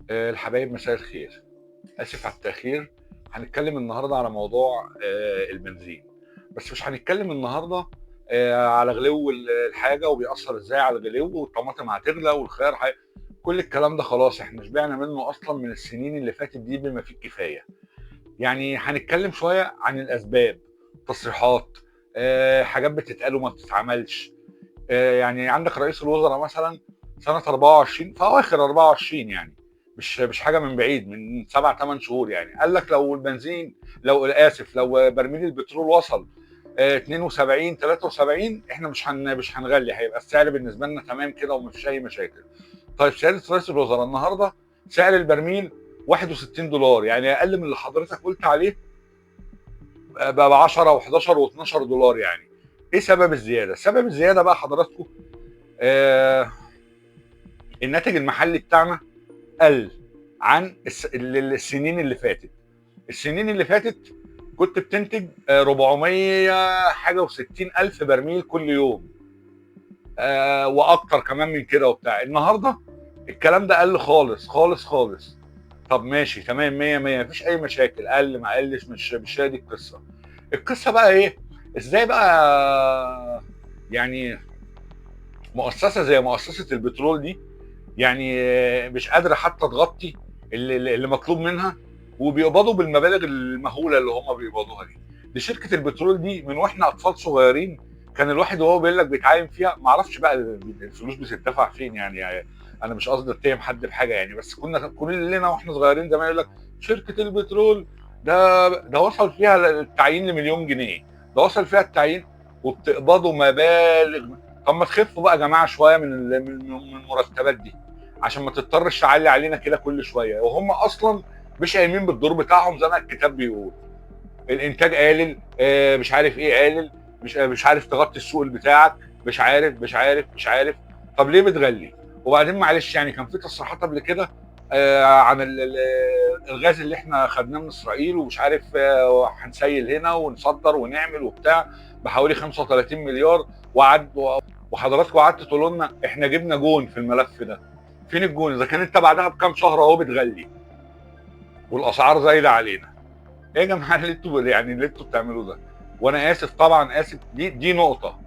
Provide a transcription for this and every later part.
الحبايب مساء الخير. آسف على التأخير. هنتكلم النهارده على موضوع البنزين، بس مش هنتكلم النهارده على غلو الحاجة وبيأثر ازاي على الغلو، والطماطم هتغلى والخيار كل الكلام ده خلاص احنا شبعنا منه اصلا من السنين اللي فاتت دي بما فيه الكفاية. يعني هنتكلم شوية عن الأسباب، تصريحات، حاجات بتتقال وما بتتعملش. يعني عندك رئيس الوزراء مثلا سنه 24 في اواخر 24، يعني مش حاجه من بعيد، من 7 8 شهور، يعني قال لك لو البنزين، لو اسف لو برميل البترول وصل 72 73 احنا مش هنغلي، هيبقى السعر بالنسبه لنا تمام كده ومفيش اي مشاكل. طيب سياده رئيس الوزراء النهارده سعر البرميل 61 دولار، يعني اقل من اللي حضرتك قلت عليه، بقى ب 10 و11 و12 دولار يعني. ايه سبب الزياده؟ سبب الزياده بقى حضراتكم، آه الناتج المحلي بتاعنا قل عن السنين اللي فاتت. السنين اللي فاتت كنت بتنتج 400 حاجه و60 الف برميل كل يوم، واكتر كمان من كده وبتاع. النهارده الكلام ده قل خالص خالص خالص. طب ماشي تمام 100 100 مفيش اي مشاكل، قل ما قلش مش هي دي القصه. القصه بقى ايه؟ ازاي بقى يعني مؤسسه زي مؤسسه البترول دي يعني مش قادره حتى تغطي اللي مطلوب منها، وبيقبضوا بالمبالغ المهوله اللي هم بيقبضوها دي شركه البترول دي من واحنا اطفال صغيرين. كان الواحد وهو بيقول لك بيتعاين فيها، ما اعرفش بقى الفلوس بتدفع فين يعني انا مش قصدي اتهم حد بحاجه يعني، بس كنا كلنا واحنا صغيرين زمان يقول لك شركه البترول ده وصل فيها التعيين لمليون جنيه، ده وصل فيها التعيين وبتقبضوا مبالغ. طب ما تخفوا بقى يا جماعه شويه من المرتبات دي، عشان ما تضطرش تعلي علينا كده كل شويه، وهم اصلا مش قايمين بالدور بتاعهم زي ما الكتاب بيقول. الانتاج قالل، مش عارف ايه قالل، مش عارف تغطي السوق بتاعك، مش عارف. طب ليه بتغلي؟ وبعدين معلش يعني كان في تصريحات قبل كده عن الغاز اللي احنا خدناه من اسرائيل، ومش عارف هنسيل هنا ونصدر ونعمل وبتاع بحوالي 35 مليار. وقعد وحضراتكم قعدتوا تقولوا لنا احنا جبنا جون في الملف ده. فين الجون اذا كان انت بعدها بكام شهر اهو بتغلي والاسعار زايده علينا؟ ايه يا جماعه اللي انتوا يعني اللي انتوا بتعملوه ده؟ وانا اسف طبعا اسف، دي نقطه.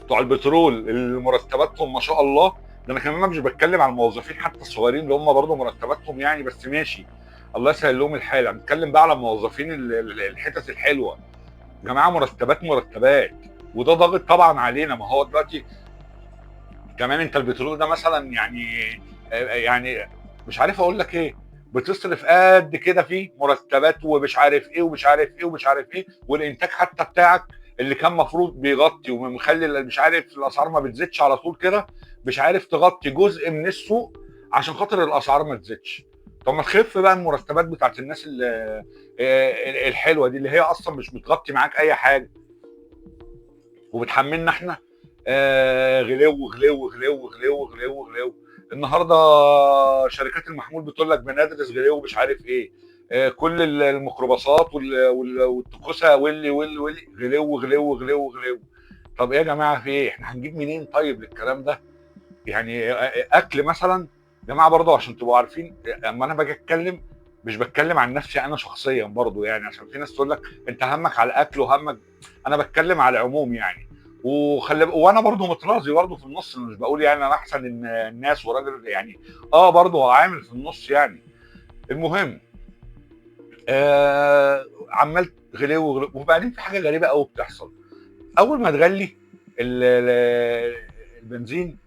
بتوع البترول اللي مرتباتهم ما شاء الله، ده انا كمان مش بتكلم على الموظفين حتى الصغيرين اللي هم برضه مرتباتهم يعني بس ماشي، الله يسهل لهم الحال. انا بتكلم بقى على الموظفين الحتت الحلوه. يا جماعه مرتبات، وده ضاغط طبعا علينا. ما هو دلوقتي كمان انت البترول ده مثلا يعني مش عارف اقول لك ايه، بتصرف قد كده فيه مرتبات ومش عارف ايه ومش عارف ايه ومش عارف ايه، والانتاج حتى بتاعك اللي كان مفروض بيغطي ومخلي مش عارف الاسعار ما بتزيدش على طول كده، مش عارف تغطي جزء من السوق عشان خاطر الاسعار ما تزيدش. طب ما تخف بقى المرتبات بتاعت الناس الحلوه دي اللي هي اصلا مش بتغطي معاك اي حاجه، وبتحملنا احنا غلو. النهارده شركات المحمول بتقول لك بندرس غلو مش عارف ايه، كل الميكروباصات والتكوسه واللي غلو. طب ايه يا جماعه في ايه؟ احنا هنجيب منين طيب للكلام ده؟ يعني اكل مثلا يا جماعه برضه عشان تبقوا عارفين، اما انا باجي اتكلم مش بتكلم عن نفسي انا شخصيا برضه، يعني عشان في ناس تقول لك انت همك على الاكل وهمك، انا بتكلم على العموم يعني. وانا برضه متراضي برضه في النص، مش بقول يعني انا احسن الناس وراجل يعني، برضه عامل في النص يعني. المهم عمال غلو. وبعدين في حاجه غريبه قوي بتحصل اول ما تغلي البنزين.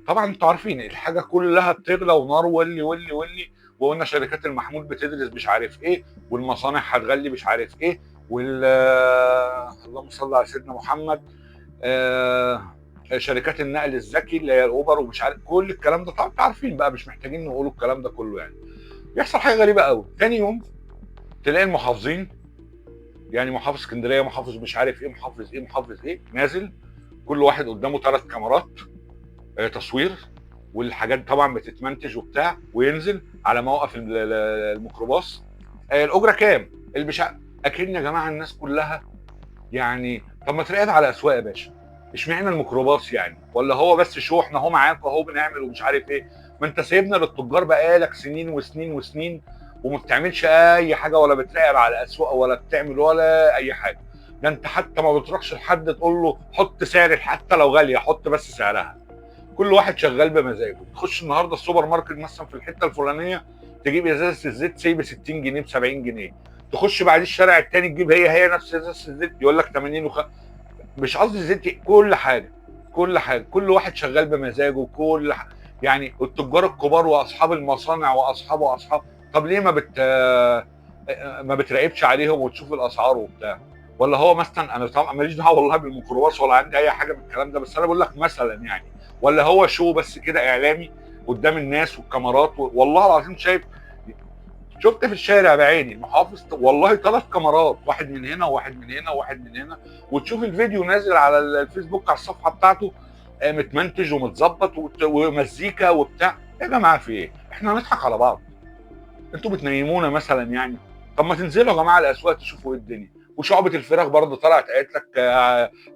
طبعا انتوا عارفين الحاجه كلها بتغلى ونار ولي. وقلنا شركات المحمول بتدرس مش عارف ايه، والمصانع هتغلي مش عارف ايه، اللهم صل على سيدنا محمد، شركات النقل الذكي اللي هي الاوبر ومش عارف كل الكلام ده. طبعا انتوا عارفين بقى مش محتاجين نقولوا الكلام ده كله يعني. يحصل حاجه غريبه قوي تاني يوم، تلاقي المحافظين، يعني محافظ اسكندريه، محافظ مش عارف ايه، محافظ ايه نازل، كل واحد قدامه 3 كاميرات تصوير، والحاجات طبعا بتتمنتج وبتاع، وينزل على موقف الميكروباص، الاجره كام البشع. اكن يا جماعه الناس كلها يعني، طب ما تراقب على اسواق يا باشا، اشمعنى الميكروباص يعني؟ ولا هو بس شو احنا اهو معاكم اهو بنعمل ومش عارف ايه؟ ما انت سايبنا للتجار بقالك سنين وسنين وسنين، وما بتعملش اي حاجه، ولا بتراقب على الاسواق، ولا بتعمل ولا اي حاجه. ده انت حتى ما بتروحش لحد تقول له حط سعر، حتى لو غاليه حط بس سعرها. كل واحد شغال بمزاجه. تخش النهارده السوبر ماركت مثلا في الحته الفلانيه، تجيب ازازه الزيت سي ب 60 جنيه ب 70 جنيه، تخش بعد الشارع التاني تجيب هي نفس ازازه الزيت يقول لك 80 مش قصدي زيت، كل حاجه، كل حاجه، كل واحد شغال بمزاجه، يعني التجار الكبار واصحاب المصانع واصحاب. طب ليه ما بتراقبش عليهم وتشوف الاسعار وبتاع؟ ولا هو مثلا، انا طبعا ماليش دعوه والله بالميكروباص ولا عندي اي حاجه من الكلام ده، بس انا بقول لك مثلا يعني، ولا هو شو بس كده اعلامي قدام الناس والكاميرات والله العظيم شفت في الشارع بعيني محافظ والله 3 كاميرات، واحد من هنا وواحد من هنا وواحد من هنا، وتشوف الفيديو نازل على الفيسبوك على الصفحه بتاعته، متمنتج ومتظبط ومزيكا وبتاع. يا جماعه في ايه؟ احنا هنضحك على بعض؟ انتوا بتنيمونا مثلا يعني؟ طب ما تنزلوا يا جماعه الاسواق تشوفوا ايه الدنيا. وشعبه الفراخ برضه طلعت قالت لك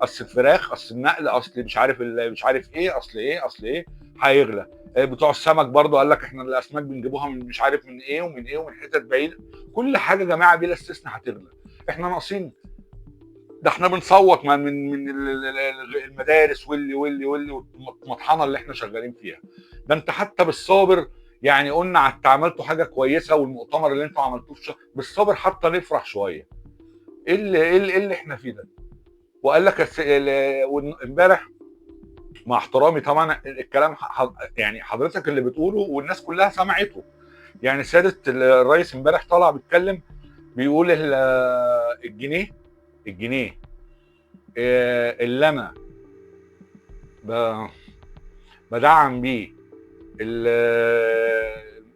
اصل الفراخ، اصل النقل، اصل مش عارف مش عارف ايه، اصل ايه هيغلى. بتوع السمك برضه قال لك احنا الاسماك بنجيبوها من مش عارف من ايه ومن ايه ومن حتت بعيده. كل حاجه يا جماعه بلا استثناء هتغلى. احنا ناقصين؟ ده احنا بنصوت من المدارس واللي والمطحنه اللي احنا شغالين فيها. ده انت حتى بالصابر يعني قلنا انت عملتوا حاجه كويسه، والمؤتمر اللي انتوا عملتوه بالصابر حتى نفرح شويه. ايه اللي احنا فيه ده؟ وقال لك امبارح، مع احترامي طبعا الكلام يعني حضرتك اللي بتقوله والناس كلها سمعته، يعني سياده الرئيس امبارح طلع بيتكلم بيقول الجنيه اللي انا بدعم بيه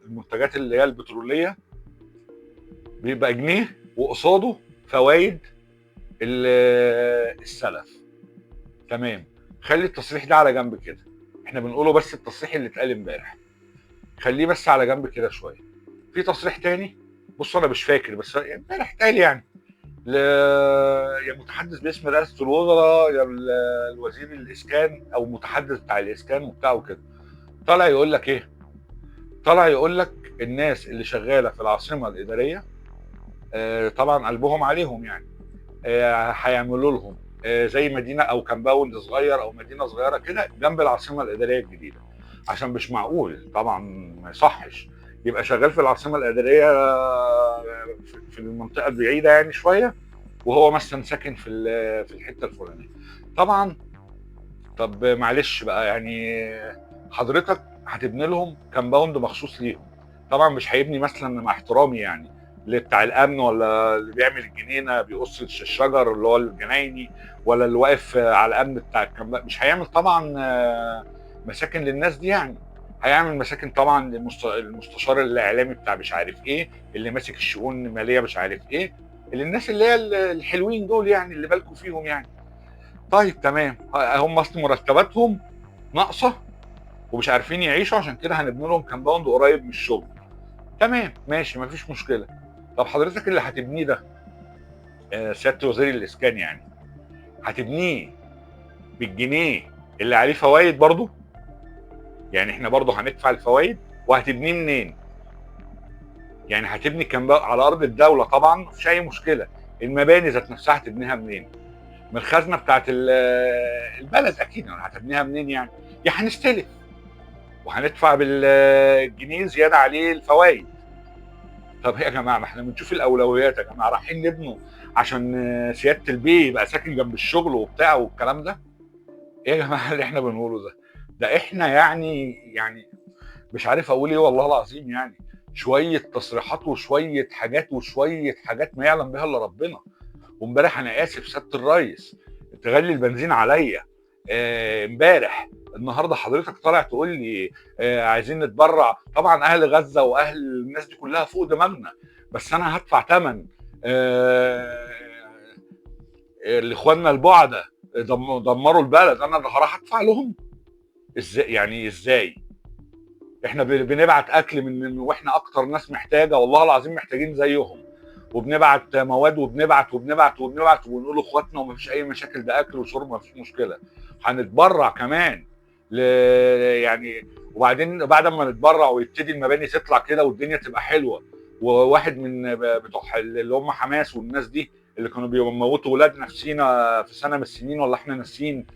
المنتجات اللي هي البتروليه بيبقى جنيه، وقصاده فوائد السلف. تمام، خلي التصريح ده على جنب كده، احنا بنقوله بس التصريح اللي اتقال امبارح، خليه بس على جنب كده شويه. في تصريح تاني، بص انا مش فاكر بس امبارح اتقال يعني يا متحدث باسم رئاسه الوزراء يا الوزير الاسكان او متحدث بتاع الاسكان وبتاع وكده، طالع يقول لك ايه؟ طالع يقول لك الناس اللي شغاله في العاصمه الاداريه طبعا قلبهم عليهم يعني، هيعملوا لهم زي مدينه او كامباوند صغير او مدينه صغيره كده جنب العاصمه الاداريه الجديده. عشان مش معقول طبعا، ما يصحش يبقى شغال في العاصمه الاداريه في المنطقه البعيده يعني شويه، وهو مثلا ساكن في الحته الفلانيه. طبعا طب معلش بقى يعني، حضرتك هتبني لهم كامباوند مخصوص ليهم، طبعا مش هيبني مثلا مع احترامي يعني اللي بتاع الامن ولا اللي بيعمل الجنينه بيقص الشجر اللي هو الجنايني، ولا اللي واقف على الامن بتاع الكامباوند، مش هيعمل طبعا مساكن للناس دي يعني. هيعمل مساكن طبعا المستشار الاعلامي بتاع مش عارف ايه، اللي ماسك الشؤون الماليه مش عارف ايه، اللي الناس اللي هي الحلوين دول يعني اللي بالكم فيهم يعني. طيب تمام، هم اصل مرتباتهم ناقصه ومش عارفين يعيشوا، عشان كده هنبني لهم كامباوند قريب من الشغل. تمام ماشي مفيش مشكله. طب حضرتك اللي هتبنيه ده سياده وزير الاسكان يعني، هتبنيه بالجنيه اللي عليه فوائد برضه؟ يعني احنا برضه هندفع الفوائد، وهتبنيه منين؟ يعني هتبني كامباوند على ارض الدوله طبعا مفيش اي مشكله، المباني ذات نفسها هتبنيها منين؟ من الخزنه بتاعت البلد اكيد، هتبنيها منين يعني؟ يا هنستلف وهندفع بالجنيه زياده عليه الفوائد. طب يا جماعه، ما احنا بنشوف الاولويات يا جماعه، رايحين نبنوا عشان سياده البيه يبقى ساكن جنب الشغل وبتاع والكلام ده؟ ايه يا جماعه اللي احنا بنقوله ده؟ ده احنا يعني مش عارف اقول ايه والله العظيم يعني، شويه تصريحات وشويه حاجات ما يعلم بها الا ربنا. وامبارح انا اسف سياده الريس، تغلي البنزين عليا امبارح، النهارده حضرتك طالع تقول لي عايزين نتبرع. طبعا اهل غزه واهل الناس دي كلها فوق دماغنا، بس انا هدفع ثمن لاخواننا البعده دمروا البلد، انا اللي هروح ادفع لهم؟ ازاي يعني؟ ازاي احنا بنبعت اكل واحنا اكتر ناس محتاجه والله العظيم محتاجين زيهم، وبنبعت مواد وبنبعت ونقول لاخواتنا ومفيش اي مشاكل، ده اكل وشرب مفيش مشكله، هنتبرع كمان ل... يعني وبعدين بعد ما نتبرع ويبتدي المباني تطلع كده والدنيا تبقى حلوه، وواحد من بتوع اللي هم حماس والناس دي اللي كانوا بيموتوا ولادنا في سينا في سنه من السنين ولا احنا ناسيين،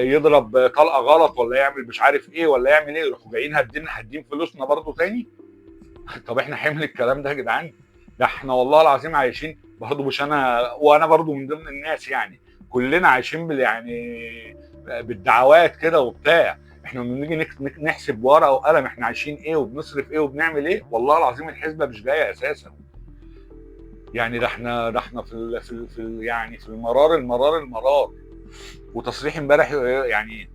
يضرب طلقه غلط ولا يعمل مش عارف ايه ولا يعمل ايه، يروحوا جايين هادين فلوسنا برضو تاني. طب احنا حمل الكلام ده يا جدعان؟ ده احنا والله العظيم عايشين برضو، مش انا وانا برضو من ضمن الناس يعني، كلنا عايشين يعني بالدعوات كده وبتاع. احنا لما بنيجي نحسب بورقه وقلم احنا عايشين ايه وبنصرف ايه وبنعمل ايه، والله العظيم الحسبه مش جايه اساسا. يعني ده احنا يعني في المرار. وتصريح امبارح يعني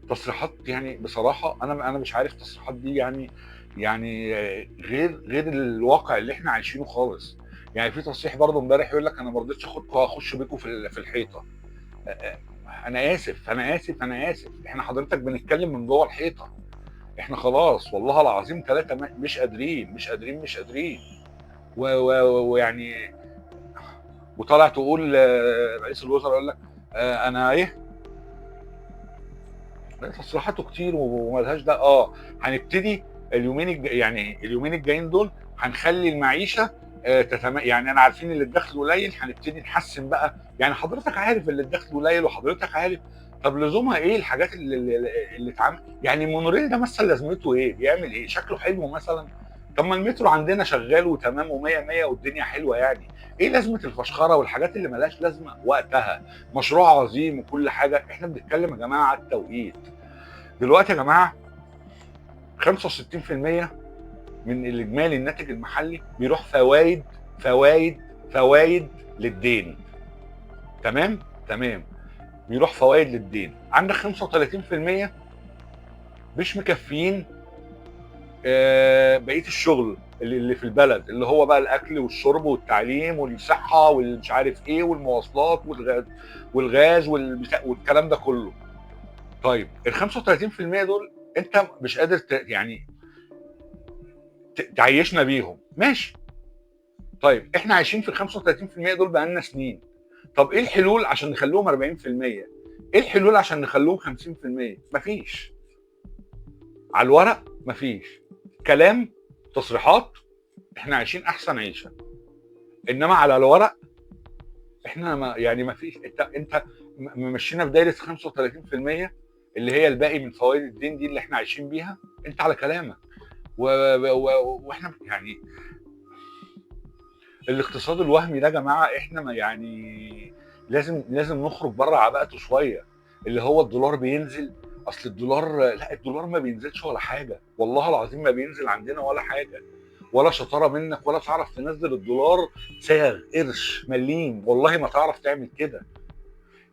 تصريحات يعني بصراحه انا مش عارف التصريحات دي يعني غير الواقع اللي احنا عايشينه خالص. يعني في تصريح برضه امبارح يقول لك انا ما رضيتش اخدكم واخش بيكم في الحيطه. انا اسف احنا حضرتك بنتكلم من جوه الحيطه. احنا خلاص والله العظيم ثلاثه مش قادرين. ويعني وطالع تقول رئيس الوزراء يقول لك انا ايه، تصريحاته كتير وملهاش ده. هنبتدي يعني اليومين الجايين دول هنخلي المعيشه يعني انا عارفين اللي الدخل قليل هنبتدي نحسن بقى. يعني حضرتك عارف اللي الدخل قليل وحضرتك عارف. طب لزومها ايه الحاجات اللي اتعمل؟ يعني المونوريل ده مثلا لازمته ايه؟ بيعمل ايه؟ شكله حلو مثلا؟ طب ما المترو عندنا شغال وتمام و100 والدنيا حلوه يعني. ايه لازمه الفشخره والحاجات اللي ملهاش لازمه وقتها؟ مشروع عظيم وكل حاجه. احنا بنتكلم يا جماعه على التوقيت. دلوقتي يا جماعه 65% من الاجمالي الناتج المحلي بيروح فوائد للدين. تمام. بيروح فوائد للدين. عندك 35% مش مكفيين بقيه الشغل اللي في البلد، اللي هو بقى الاكل والشرب والتعليم والصحه والمش عارف ايه والمواصلات والغاز والكلام ده كله. طيب ال 35% دول انت مش قادر يعني تعيشنا بيهم، ماشي. طيب احنا عايشين في ال 35% دول بقالنا سنين. طب ايه الحلول عشان نخليهم 40%؟ ايه الحلول عشان نخليهم 50%؟ مفيش. على الورق مفيش كلام، تصريحات، احنا عايشين احسن عيشه. انما على الورق احنا مفيش. انت ممشينا في دايره 35% اللي هي الباقي من فوائد الدين دي اللي احنا عايشين بيها. انت على كلامك واحنا يعني الاقتصاد الوهمي ده يا جماعه احنا ما يعني لازم نخرج بره عباءته شويه. اللي هو الدولار بينزل، اصل الدولار، لا الدولار ما بينزلش ولا حاجه، والله العظيم ما بينزل عندنا ولا حاجه. ولا شطاره منك ولا تعرف تنزل الدولار ساغ قرش مليم، والله ما تعرف تعمل كده.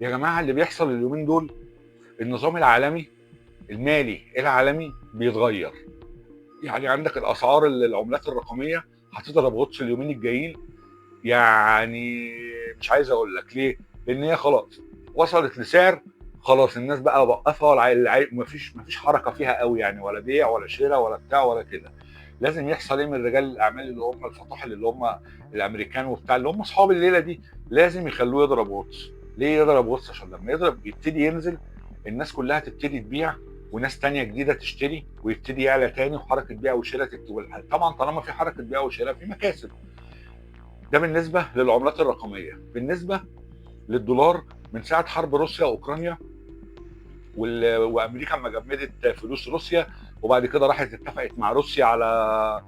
يا جماعه اللي بيحصل اليومين دول النظام العالمي المالي العالمي بيتغير. يعني عندك الاسعار العملات الرقميه هتضرب غطس اليومين الجايين. يعني مش عايز اقول لك ليه، لان هي خلاص وصلت لسعر، خلاص الناس بقى وقفها مفيش حركه فيها قوي يعني، ولا بيع ولا شراء ولا بتاع ولا كده. لازم يحصل ايه من رجال الاعمال اللي هم الفطاحل اللي هم الامريكان وبتاع اللي هم اصحاب الليله دي؟ لازم يخلوه يضرب غطس. ليه يضرب غطس؟ عشان لما يضرب يبتدي ينزل، الناس كلها تبتدي تبيع وناس تانية جديده تشتري ويبتدي يعلى تاني وحركه بيع وشراء طبعا طالما في حركه بيع وشراء في مكاسب. ده بالنسبه للعملات الرقميه. بالنسبه للدولار، من ساعه حرب روسيا واوكرانيا وامريكا اما جمدت فلوس روسيا وبعد كده راحت اتفقت مع روسيا على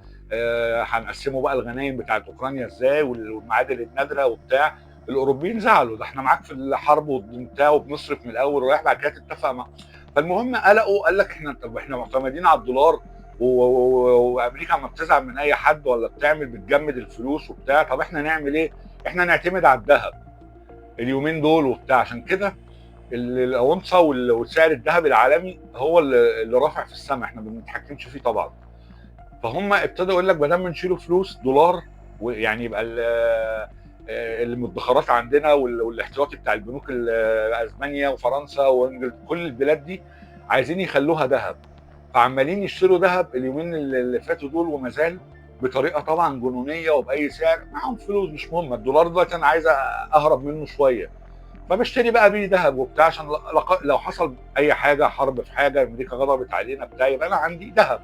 هنقسموا بقى الغنايم بتاعت اوكرانيا ازاي والمعادن النادره وبتاع. الاوروبيين زعلوا، ده احنا معاك في الحرب وبتاع وبنصرف من الاول ورايح بعد كده تتفق مع. فالمهم قال لك احنا معتمدين على الدولار وامريكا اما بتزعل من اي حد ولا بتجمد الفلوس وبتاع. طب احنا نعمل ايه؟ احنا نعتمد على الذهب اليومين دول وبتاع. عشان كده الاونصه وسعر الذهب العالمي هو اللي رافع في السماء، احنا ما بنتحكمش فيه طبعا. فهم ابتدوا يقول لك ما دام بنشيله فلوس دولار ويعني يبقى المدخرات عندنا والاحتياطي بتاع البنوك اسبانيا وفرنسا وكل البلاد دي عايزين يخلوها ذهب. فعمالين يشتروا ذهب اليومين اللي فاتوا دول وما زال بطريقه طبعا جنونيه وباي سعر. معاهم فلوس مش مهم. الدولار دلوقتي انا عايز اهرب منه شويه، فبشتري بقى بيه ذهب وبتاع، عشان لو حصل اي حاجه، حرب في حاجه، امريكا غضبت علينا بتاع، يبقى انا عندي ذهب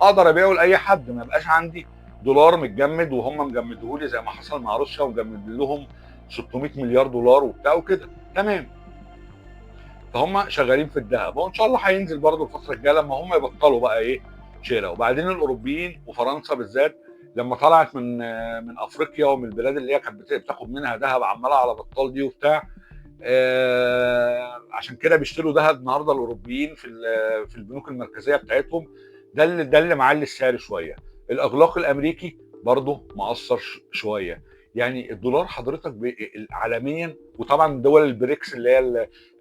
اقدر ابيعه لاي حد، ما يبقاش عندي دولار متجمد وهم مجمدوه لي زي ما حصل مع روسيا ومجمد لهم 600 مليار دولار وبتاع وكده. تمام. فهم شغالين في الذهب، وان شاء الله هينزل برضه الفتره الجايه لما هم يبطلوا بقى ايه شراء. وبعدين الاوروبيين وفرنسا بالذات لما طلعت من افريقيا ومن البلاد اللي هي كانت بتاخد منها ذهب عماله على بطال دي وبتاع، عشان كده بيشتروا ذهب النهارده الاوروبيين في البنوك المركزيه بتاعتهم. ده اللي معلي السعر شويه. الاغلاق الامريكي برضه مأثر شويه. يعني الدولار حضرتك عالميا، وطبعا دول البريكس اللي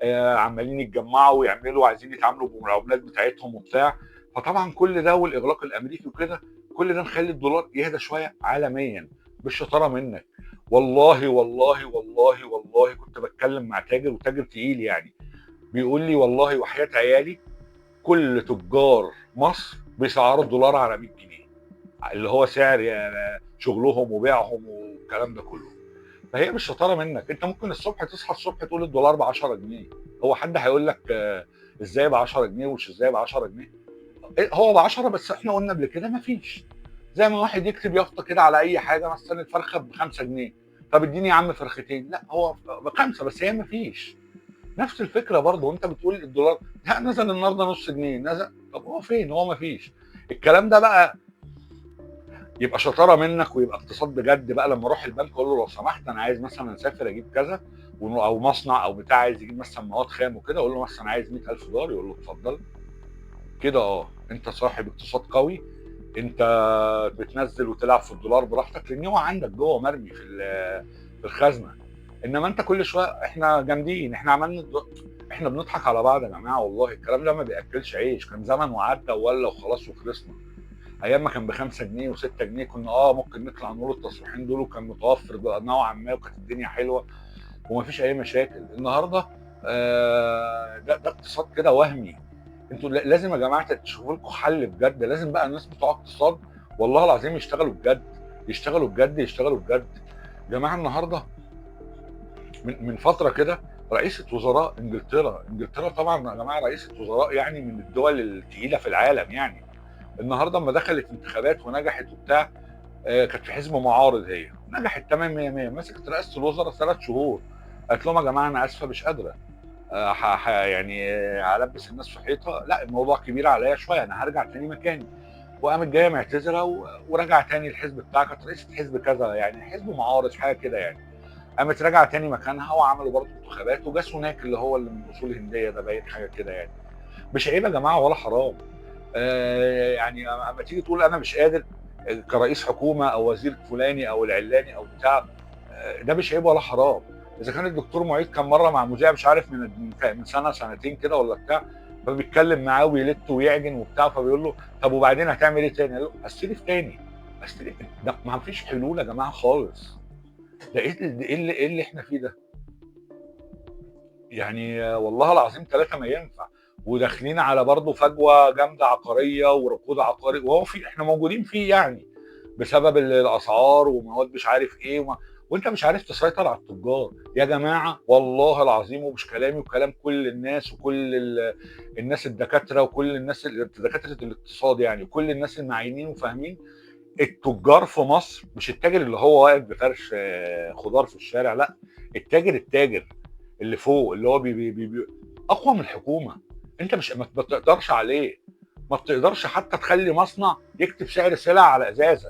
هي عمالين يتجمعوا ويعملوا، عايزين يتعاملوا بالعملات بتاعتهم وبتاع. فطبعا كل ده والاغلاق الامريكي وكده، كل ده مخلي الدولار يهدى شويه عالميا بالشطاره منك. والله والله والله والله كنت بتكلم مع تاجر، وتاجر تقيل يعني، بيقول لي والله وحياة عيالي كل تجار مصر بيسعروا الدولار على 100 جنيه، اللي هو سعر شغلهم وبيعهم والكلام ده كله. فهي بالشطاره منك. انت ممكن الصبح تصحى الصبح تقول الدولار ب 10 جنيه، هو حد هيقول لك ازاي ب 10 جنيه ومش ازاي ب 10 جنيه؟ هو ب 10، بس احنا قلنا قبل كده مفيش. زي ما واحد يكتب يافطه كده على اي حاجه، مثلا الفرخه ب 5 جنيه، طب اديني يا عم فرختين، لا هو ب5 بس هي مفيش. نفس الفكره برضه، وانت بتقول الدولار لا نزل النهارده نص جنيه نزل، طب هو فين؟ هو مفيش. الكلام ده بقى يبقى شطاره منك ويبقى اقتصاد بجد بقى، لما اروح البنك اقول له لو سمحت انا عايز مثلا اسافر اجيب كذا، او مصنع او بتاع عايز يجيب مثلا مواد خام وكده، اقول له مثلا عايز 100,000 دولار، يقول له اتفضل كده. انت صاحب اقتصاد قوي، انت بتنزل وتلعب في الدولار براحتك، لان هو عندك جوه مرمي في الخزنه. انما انت كل شويه احنا جامدين، احنا عملنا احنا بنضحك على بعض يا جماعه، والله الكلام ده ما بياكلش عيش. كان زمن وعدى ولا وخلاص وخلصنا. ايام ما كان ب5 جنيه و6 جنيه كنا ممكن نطلع نقول التصريحين دول، وكان متوفر نوعا ما وكانت الدنيا حلوه ومفيش اي مشاكل. النهارده ده اقتصاد كده وهمي. انتوا لازم يا جماعه تشوفوا لكم حل بجد. لازم بقى الناس بتوع اقتصاد والله العظيم يشتغلوا بجد، يشتغلوا بجد، يشتغلوا بجد. يا جماعه النهارده من فتره كده رئيسة وزراء انجلترا طبعا يا جماعه رئيسة وزراء يعني من الدول الثقيله في العالم يعني، النهارده لما دخلت انتخابات ونجحت وبتاع، كانت في حزب معارض، هي نجحت تمام 100 100، مسكت رئاسه الوزراء 3 شهور، قالت لهم يا جماعه انا اسفه مش قادره، يعني هلبس الناس في حيطه، لا الموضوع كبير عليا شويه، انا هرجع تاني مكاني. وقامت جايه معتذره ورجع تاني الحزب بتاعها، كانت رئيسه حزب كذا يعني، حزب معارض حاجه كده يعني، قامت راجعه تاني مكانها، وعملوا برضه انتخابات، وجا سوناك اللي هو اللي من اصول هنديه ده باين حاجه كده يعني. مش عيب يا جماعه ولا حرام. يعني اما تيجي تقول انا مش قادر كرئيس حكومه او وزير فلاني او العلاني او بتاع، ده مش عيب ولا حرام. اذا كان الدكتور معيد كان مره مع مذيع مش عارف من سنه سنتين كده ولا بتاع، فبيتكلم معاه ويلت ويعجن وبتاع، فبيقول له طب وبعدين هتعمل ايه تاني؟ قال له استلف تاني. استلف؟ ده ما فيش حلول يا جماعه خالص. ده ايه اللي احنا فيه ده؟ يعني والله العظيم 3 ما ينفع. وداخلين على برضه فجوه جامده عقاريه وركود عقاري، وهو احنا موجودين فيه يعني، بسبب الاسعار ومواد مش عارف ايه وانت مش عارف تسيطر على التجار يا جماعه والله العظيم. ومش كلامي وكلام كل الناس وكل الناس الدكاتره وكل الناس دكاتره الاقتصاد يعني، وكل الناس المعينين وفاهمين. التجار في مصر مش التاجر اللي هو واقف بفرش خضار في الشارع، لا، التاجر اللي فوق اللي هو بي اقوى من الحكومه. انت مش ما بتقدرش عليه، ما بتقدرش حتى تخلي مصنع يكتب سعر سلع على ازازه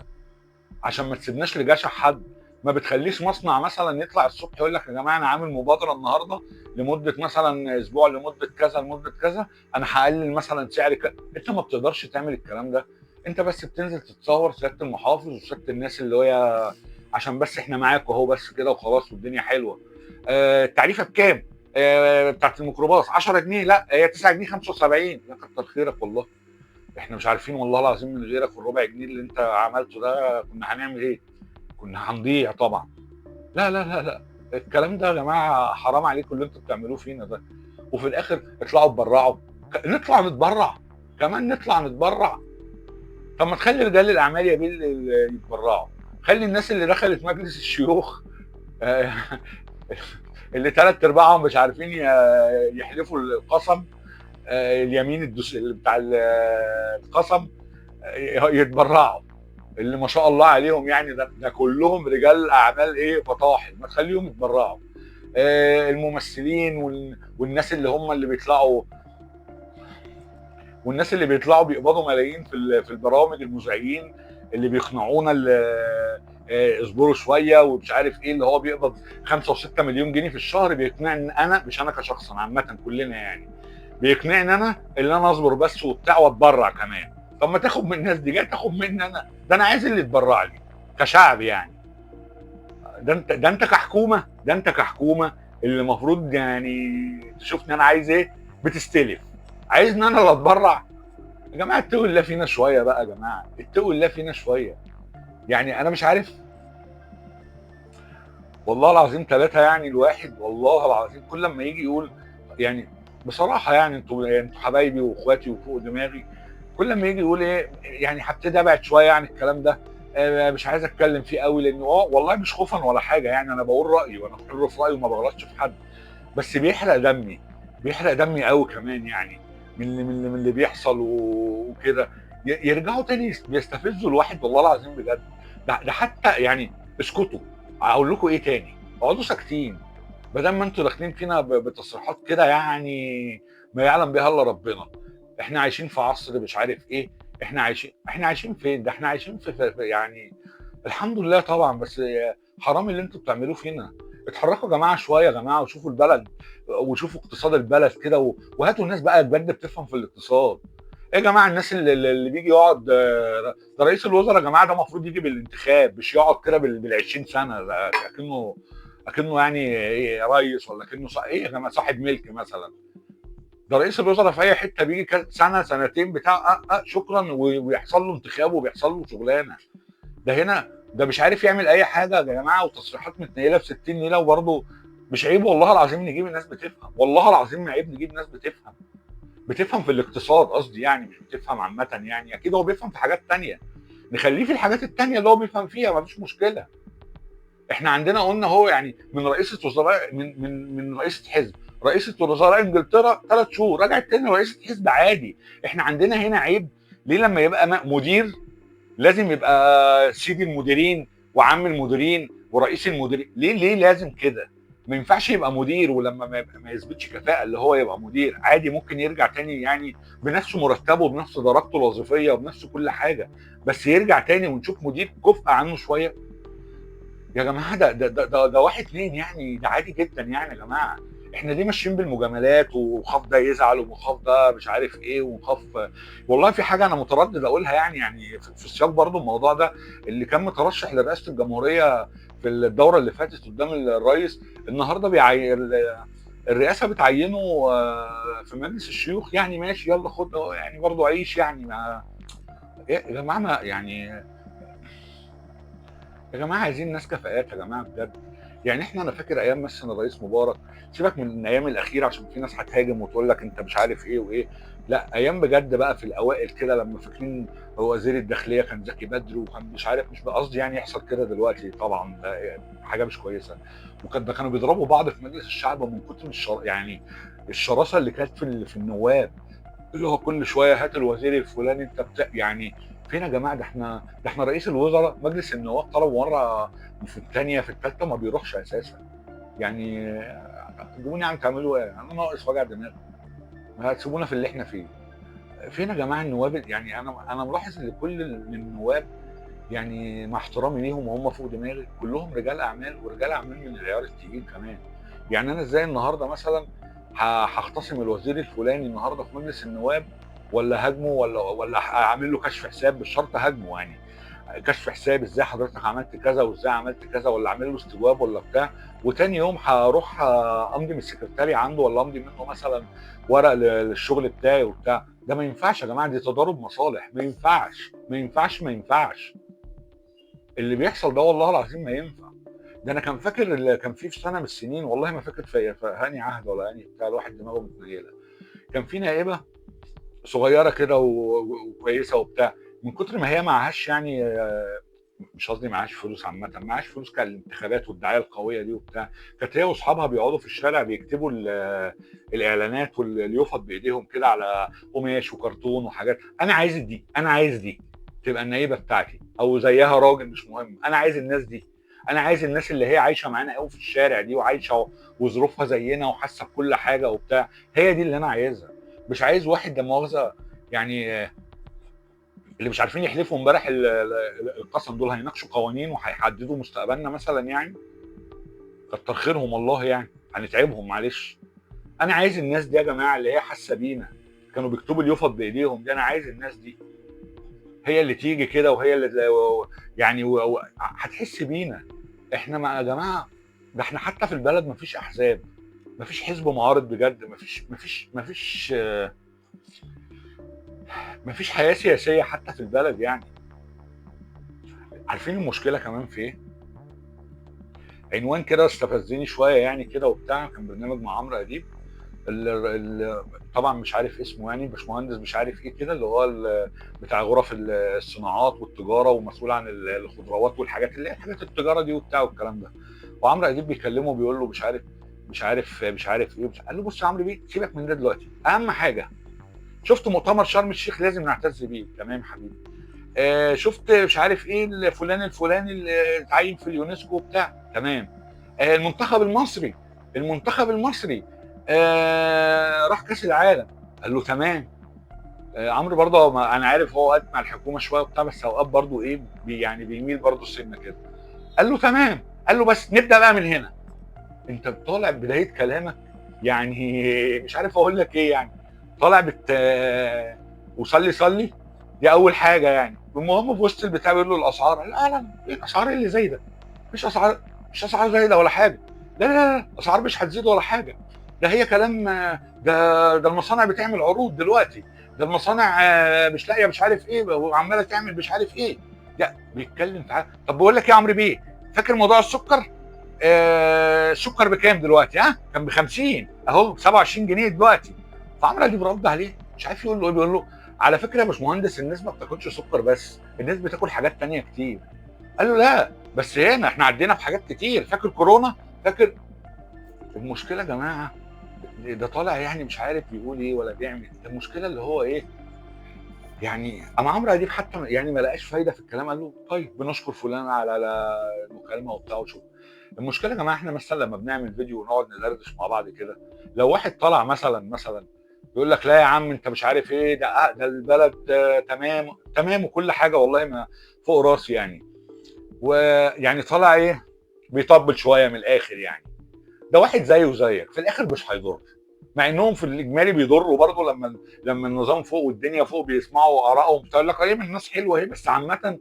عشان ما تسيبناش لجشع حد. ما بتخليش مصنع مثلا يطلع الصبح يقول لك يا جماعه انا عامل مبادره النهارده لمده مثلا اسبوع، لمده كذا لمده كذا، انا هقلل مثلا سعر انت ما بتقدرش تعمل الكلام ده. انت بس بتنزل تتصور سياده المحافظ وسياده الناس اللي هي عشان بس احنا معاك وهو بس كده وخلاص والدنيا حلوه. التعريفه بكام؟ بتاعت الميكروباص 10 جنيه، لا هي 9 جنيه 75، يا كتر خيرك والله. احنا مش عارفين والله العظيم من غيرك والربع جنيه اللي انت عملته ده كنا هنعمل ايه؟ كنا هنضيع طبعا. لا لا لا لا، الكلام ده يا جماعه حرام عليكم اللي انتوا بتعملوه فينا ده. وفي الاخر اطلعوا اتبرعوا، نطلع نتبرع كمان، نطلع نتبرع. طب ما تخلي رجال الاعمال يا بيه اللي يتبرعوا، خلي الناس اللي دخلت مجلس الشيوخ اللي ثلاث ارباعهم مش عارفين يحلفوا القسم، اليمين بتاع القسم، يتبرعوا. اللي ما شاء الله عليهم يعني، ده كلهم رجال اعمال ايه فطاحل، ما تخليهم يتبرعوا. الممثلين والناس اللي هم اللي بيطلعوا، والناس اللي بيطلعوا بيقبضوا ملايين في البرامج، المذيعين اللي بيقنعونا اصبروا شويه ومش عارف ايه، اللي هو بيقبض 5 و6 مليون جنيه في الشهر، بيقنعني انا، مش انا كشخص، عامه كلنا يعني، بيقنعني انا اللي انا اصبر بس وبتاع واتبرع كمان. طب ما تاخد من الناس دي، جاي تاخد مني انا؟ ده انا عايز اللي يتبرع لي كشعب يعني. ده انت كحكومه، ده انت كحكومه اللي المفروض يعني تشوفني انا عايز ايه، بتستلف، عايزني انا اللي اتبرع؟ يا جماعه اتقوا الله فينا شويه بقى، يا جماعه اتقوا الله فينا شويه. يعني انا مش عارف، والله العظيم ثلاثه يعني الواحد، والله العظيم كل لما يجي يقول يعني، بصراحه يعني انتوا حبايبي واخواتي وفوق دماغي، كل لما يجي يقول ايه يعني هبتدي ابعد شويه عن الكلام ده. مش عايز اتكلم فيه قوي، لانه والله مش خوفا ولا حاجه يعني، انا بقول رايي وانا حر في رايي وما بغلطش في حد، بس بيحرق دمي، بيحرق دمي قوي كمان يعني، من اللي بيحصل وكده. يرجعوا تاني بيستفزوا الواحد والله العظيم بجد. ده حتى يعني، اسكتوا، اقول لكم ايه تاني؟ اقعدوا ساكتين، بدل ما انتوا داخلين فينا بتصريحات كده يعني ما يعلم بها الا ربنا. احنا عايشين في عصر مش عارف ايه، احنا عايشين فين؟ ده احنا عايشين يعني الحمد لله طبعا، بس حرام اللي انتوا بتعملوه فينا. اتحركوا يا جماعه شويه يا جماعه، وشوفوا البلد، وشوفوا اقتصاد البلد كده، وهاتوا الناس بقى بجد بتفهم في الاقتصاد. ايه يا جماعه الناس اللي بيجي يقعد، ده رئيس الوزراء يا جماعه، ده المفروض يجي بالانتخاب، مش يقعد كده بال 20 سنه، ده اكنه يعني ايه رئيس، ولا اكنه ايه يا جماعه صاحب ملك مثلا. ده رئيس الوزراء في اي حته بيجي سنه سنتين بتاع شكرا، ويحصل له انتخاب وبيحصل له شغلانه. ده هنا ده مش عارف يعمل اي حاجه يا جماعه، وتصريحات متنيله في 60 نيله، وبرضه مش عيب والله العظيم نجيب الناس بتفهم؟ والله العظيم ما عيب نجيب ناس بتفهم في الاقتصاد قصدي يعني، مش بتفهم عامه يعني، اكيد هو بيفهم في حاجات تانية، نخليه في الحاجات التانية اللي هو بيفهم فيها، ما فيش مشكله. احنا عندنا قلنا هو يعني من رئيسة وزراء، من رئيسة حزب، رئيسة وزراء انجلترا 3 شهور رجعت تاني رئيسة حزب عادي. احنا عندنا هنا عيب ليه لما يبقى مدير لازم يبقى سيد المديرين وعم المديرين ورئيس المديرين؟ ليه لازم كده؟ ما ينفعش يبقى مدير ولما ما يثبتش كفاءه اللي هو يبقى مدير عادي، ممكن يرجع تاني يعني بنفس مرتبه بنفس درجته الوظيفيه وبنفس كل حاجه، بس يرجع تاني ونشوف مدير كفء عنه شويه. يا جماعه ده واحد اتنين يعني، ده عادي جدا يعني يا جماعه. احنا ليه ماشيين بالمجاملات، وخاف ده يزعل وخاف ده مش عارف ايه وخاف؟ والله في حاجه انا متردد اقولها يعني في السياق برضو الموضوع ده، اللي كان مترشح لرئاسه الجمهوريه في الدوره اللي فاتت قدام الرئيس، النهارده الرئاسه بتعينه في مجلس الشيوخ يعني، ماشي يلا خد يعني برضو عيش يعني، ما إيه يا جماعه ما يعني، يا جماعه عايزين ناس كفاءات يا جماعه بجد. يعني انا فاكر ايام مثلا الرئيس مبارك، سيبك من الايام الاخيره عشان في ناس هتهاجم وتقول لك انت مش عارف ايه وايه، لا ايام بجد بقى في الاوائل كده لما فاكرين هو وزير الداخليه كان زكي بدر، وكان مش عارف، مش بقصدي يعني يحصل كده دلوقتي طبعا، ده حاجه مش كويسه. ده كانوا بيضربوا بعض في مجلس الشعب من كتر يعني الشراسه اللي كانت في النواب، اللي هو كل شويه هات الوزير الفلاني انت يعني فين يا جماعه؟ ده احنا رئيس الوزراء مجلس النواب طلب مره، في الثانيه في الثالثه ما بيروحش اساسا يعني. تجيبوني عم تعملوا ايه؟ انا ناقص وجع دماغ؟ ما هتسيبونا في اللي احنا فيه. فين يا جماعه النواب؟ يعني انا ملاحظ ان كل النواب يعني مع احترامي ليهم وهم فوق دماغي كلهم رجال اعمال، ورجال اعمال من العيار التقيل كمان. يعني انا ازاي النهارده مثلا هختصم الوزير الفلاني النهارده في مجلس النواب، ولا هاجمه، ولا اعمل له كشف حساب؟ مش شرط هاجمه يعني، كشف حساب ازاي حضرتك عملت كذا وازاي عملت كذا، ولا اعمل له استجواب ولا بتاع، وتاني يوم هروح امضي من السكرتاري عنده، ولا امضي منه مثلا ورق للشغل بتاعي وبتاع. ده ما ينفعش يا جماعه، دي تضارب مصالح، ما ينفعش ما ينفعش ما ينفعش اللي بيحصل ده، والله العظيم ما ينفع. ده انا كان فاكر اللي كان في سنه من السنين، والله ما فاكر في هاني عهد ولا هاني بتاع، الواحد دماغه متنيله، كان في نائبه صغيره كده وكويسه وبتاع، من كتر ما هي معهاش يعني مش قصدي معاش فلوس عامه، معاش فلوس كالانتخابات والدعايه القويه دي وبتاع، كانت هي واصحابها بيقعدوا في الشارع بيكتبوا الاعلانات واليوفط بايديهم كده على قماش وكرتون وحاجات. انا عايز دي، انا عايز دي تبقى النائبه بتاعتي او زيها راجل، مش مهم، انا عايز الناس دي. انا عايز الناس اللي هي عايشه معانا قوي في الشارع دي وعايشه وظروفها زينا وحاسه بكل حاجه وبتاع، هي دي اللي انا عايزها. مش عايز واحد لا مؤاخذه يعني اللي مش عارفين يحلفوا امبارح القسم دول هيناقشوا قوانين وهيحددوا مستقبلنا مثلا يعني. كتر خيرهم والله يعني، هنتعبهم معلش. انا عايز الناس دي يا جماعه اللي هي حاسه بينا، كانوا بيكتبوا اليوفط بايديهم دي، انا عايز الناس دي هي اللي تيجي كده، وهي اللي يعني هتحس بينا. احنا يا جماعه، ده احنا حتى في البلد مفيش احزاب، مفيش حزب معارض بجد، مفيش حياه سياسيه حتى في البلد يعني. عارفين المشكله كمان في ايه؟ عنوان كده استفزني شويه يعني كده وبتاع، كان برنامج مع عمرو اديب، طبعا مش عارف اسمه يعني، باشمهندس مش عارف ايه كده، اللي هو بتاع غرف الصناعات والتجاره ومسؤول عن الخضروات والحاجات اللي هي حاجات التجاره دي وبتاع والكلام ده. وعمرو اديب بيكلمه بيقول له مش عارف ايه، قال له بص يا عمرو بيه، سيبك من ده دلوقتي، اهم حاجه شفت مؤتمر شرم الشيخ لازم نعتز بيه، تمام حبيبي. شفت مش عارف ايه الفلان الفلاني اللي اتعين في اليونسكو بتاع، تمام. المنتخب المصري راح كاس العالم، قال له تمام. عمرو برضه انا عارف هو قد مع الحكومه شويه وبتاع، بس اوقات برضه ايه يعني بيميل برضه سنه كده. قال له تمام، قال له بس نبدا بقى من هنا. انت طالع بدايه كلامك يعني مش عارف اقول لك ايه يعني، طالع وصلي صلي، دي اول حاجه يعني. المهم في وسط البتاع بيقول له الاسعار، لا لا، ايه الاسعار اللي زي ده؟ مفيش اسعار، مش اسعار زايده ولا حاجه، لا لا لا، اسعار مش هتزيد ولا حاجه. ده هي كلام ده المصانع بتعمل عروض دلوقتي، ده المصانع مش لاقيه مش عارف ايه وعماله تعمل مش عارف ايه. لا بيتكلم تعالى. طب بقول لك إيه يا عمرو بيه، فاكر موضوع السكر؟ السكر بكام دلوقتي؟ كان ب 50 اهو ب 27 جنيه دلوقتي. فعمرو اديب رد عليه مش عارف يقول له ايه، بيقول له على فكره يا باشمهندس، الناس ما بتاكلش سكر بس، الناس بتاكل حاجات تانية كتير. قال له لا بس هنا احنا عدينا في حاجات كتير، فاكر كورونا؟ فاكر؟ المشكله يا جماعه ده طالع يعني مش عارف بيقول ايه ولا بيعمل إيه. المشكله اللي هو ايه يعني، اما عمرو اديب حتى يعني ما لقاش فايده في الكلام، قال له طيب بنشكر فلان على المكالمه وبتاع وشوف. المشكله يا جماعه احنا مثلا لما بنعمل فيديو ونقعد ندردش مع بعض كده، لو واحد طلع مثلا يقول لك لا يا عم انت مش عارف ايه، ده البلد تمام تمام وكل حاجه والله ما فوق راسي يعني، ويعني طالع ايه بيطبل شويه من الاخر يعني. ده واحد زيه وزيك في الاخر مش هيضر، مع انهم في الاجمالي بيضروا برضه لما النظام فوق والدنيا فوق بيسمعوا ارائهم بتقول لك ايه من الناس حلوه اهي، بس عامه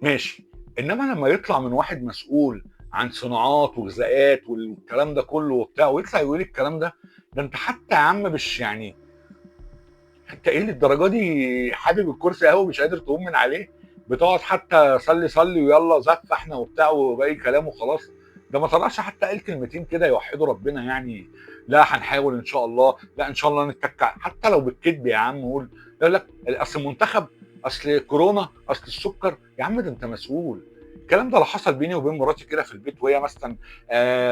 ماشي. انما لما يطلع من واحد مسؤول عن صناعات وغذاءات والكلام ده كله وبتاع ويطلع يقول الكلام ده، ده انت حتى يا عم مش يعني، انت ايه للدرجه دي حابب الكرسي قوي مش قادر تقوم من عليه؟ بتقعد حتى صلي صلي ويلا زف احنا وبتاع وباقي كلام وخلاص؟ ده ما طلعش حتى قال كلمتين كده يوحدوا ربنا يعني، لا هنحاول ان شاء الله، لا ان شاء الله نتك حتى لو بالكذب يا عم قول. يقول لك اصل المنتخب، اصل كورونا، اصل السكر، يا عم ده انت مسؤول. الكلام ده لو حصل بيني وبين مراتي كده في البيت وهي مثلا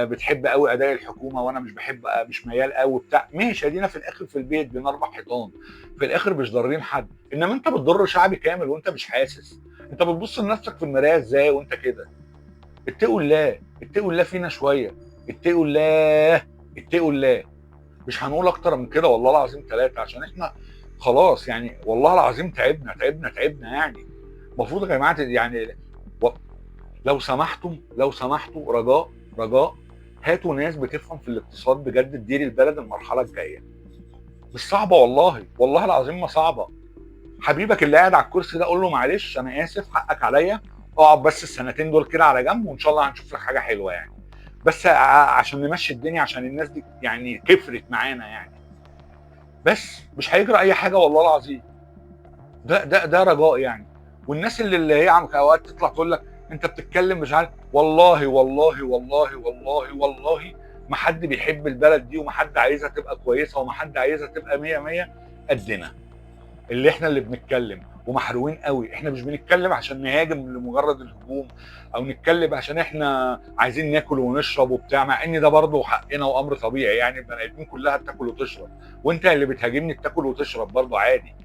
بتحب قوي اداء الحكومه وانا مش بحب مش ميال قوي بتاع، ماشي ادينا في الاخر في البيت بين اربع حيطان، في الاخر مش ضارين حد. انما انت بتضر شعب كامل وانت مش حاسس. انت بتبص لنفسك في المرايه ازاي وانت كده؟ اتقوا الله، اتقوا الله فينا شويه، اتقوا الله، اتقوا الله. مش هنقول اكتر من كده والله العظيم ثلاثه، عشان احنا خلاص يعني والله العظيم تعبنا تعبنا تعبنا يعني. المفروض يا جماعه يعني و- لو سمحتوا رجاء هاتوا ناس بتفهم في الاقتصاد بجد تدير البلد المرحله الجايه. مش صعبه والله، والله العظيم ما صعبه. حبيبك اللي قاعد على الكرسي ده قول له معلش انا اسف حقك عليا، اقعد بس السنتين دول كده على جنب وان شاء الله هنشوف لك حاجه حلوه يعني، بس عشان نمشي الدنيا عشان الناس دي يعني كفرت معانا يعني. بس مش هيجرى اي حاجه والله العظيم. ده رجاء يعني. والناس اللي هي عم اوقات تطلع تقول لك انت بتتكلم مش عارف، والله والله والله والله والله ما حد بيحب البلد دي وما حد عايزها تبقى كويسه وما حد عايزها تبقى 100 100 قدنا اللي احنا اللي بنتكلم. ومحروقين قوي. احنا مش بنتكلم عشان نهاجم لمجرد الهجوم، او نتكلم عشان احنا عايزين ناكل ونشرب وبتاع، مع ان ده برضه حقنا وامر طبيعي، يعني البني ادمين كلها بتاكل وتشرب، وانت اللي بتهاجمني بتاكل وتشرب برضه عادي.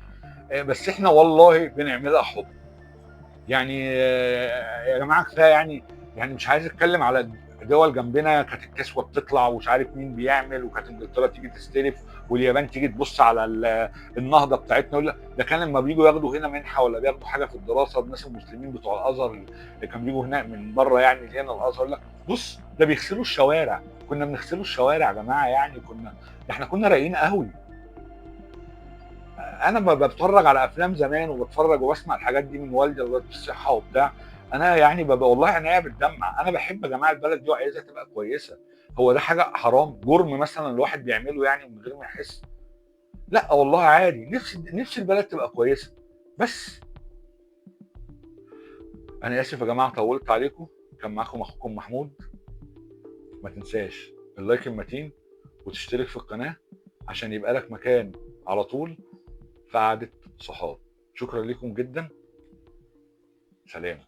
بس احنا والله بنعملها حب. يعني يا جماعه كفايه يعني مش عايز اتكلم على دول جنبنا كانت الكسوه بتطلع ومش عارف مين بيعمل، وكانت انجلترا تيجي تستلف واليابان تيجي تبص على النهضه بتاعتنا، يقول لك ده كان لما بييجوا ياخدوا هنا منحه ولا بياخدوا حاجه في الدراسه، الناس المسلمين بتوع الازهر اللي كانوا بيجوا هنا من بره يعني اللي هنا الازهر، يقول لك بص ده بيغسلوا الشوارع. كنا بنغسلوا الشوارع يا جماعه، يعني ده احنا كنا رايقين قوي. انا بتفرج على افلام زمان وبتفرج وبسمع الحاجات دي من والدي الله يديه الصحه وبتاع، انا يعني ببقى والله عينيا بتدمع. انا بحب يا جماعه البلد دي وعايزها تبقى كويسه. هو ده حاجه حرام جرم مثلا الواحد بيعمله يعني من غير ما يحس؟ لا والله عادي، نفسي البلد تبقى كويسه بس. انا اسف يا جماعه طولت عليكم. كان معاكم اخوكم محمود. ما تنساش اللايك المتين وتشترك في القناه عشان يبقى لك مكان على طول في قعده صحاب. شكرا لكم جدا. سلام.